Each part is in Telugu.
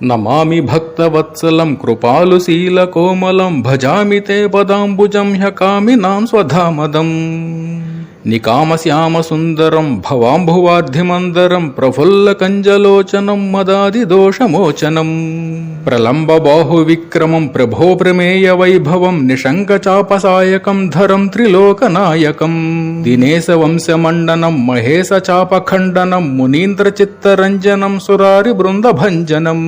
నమామి భక్తవత్సలం కృపాలుశీలకోమలం భజామి తే పదాంబుజం హ్యకామినాం స్వధామదం నికామశ్యామసుందరం భవాంభువార్ధిమందరం ప్రఫుల్లకంజలోచనం మదాదిదోషమోచనం ప్రలంబబాహువిక్రమం ప్రభో ప్రమేయ వైభవం నిశంకచాపసాయకం ధరం త్రిలోకనాయకం దినేశవంశమండనం మహేశచాపఖండనం మునీంద్రచిత్తరంజనం సురారిబృందభంజనం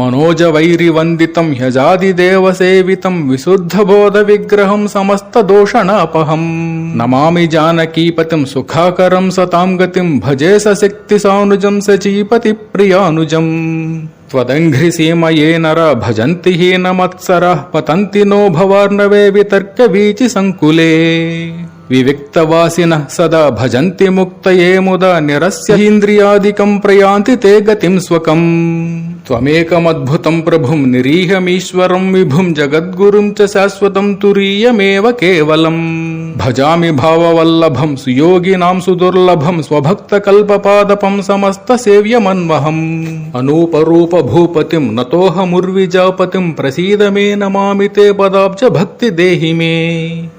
మనోజవైరివందితం హ్యజాదిదేవసేవితం విశుద్ధబోధవిగ్రహం సమస్తదోషణాపహం నమామి జానకీపతిం సుఖాకరం సతాం గతిం భజే సశక్తిసానుజం సచీపతి ప్రియానుజం త్వదంఘ్రిసీమయే నర భజంతి హీనమత్సరః పతంతి నో భవార్ణవే వితర్కవీచి సంకులే వివిక్తవాసినః సదా భజంతి ముక్తయే ముదా నిరస్యేంద్రియాదికం ప్రయాంతి తే గతిం స్వకం త్వమేకమద్భుతం ప్రభుం నిరీహమీశ్వరం విభుం జగద్గురుం చ శాశ్వతం తురీయమేవ కేవలం భజామి భావవల్లభం సుయోగినాం సుదుర్లభం స్వభక్తకల్పపాదపం సమస్త సేవ్యమన్వహం అనూపరూప భూపతిం నతోహముర్విజాపతిం ప్రసీద మే నమామి తే పదాబ్జ భక్తి దేహి మే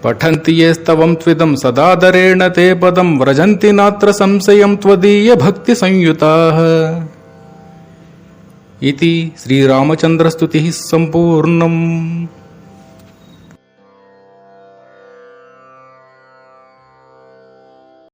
పఠంతి ఏ స్తవం త్విదం సదాదరేణ తే పదం వ్రజంతి నాత్ర సంశయం త్వదీయ భక్తి సంయుతాః इति श्रीरामचन्द्रस्तुतिः सम्पूर्णम्।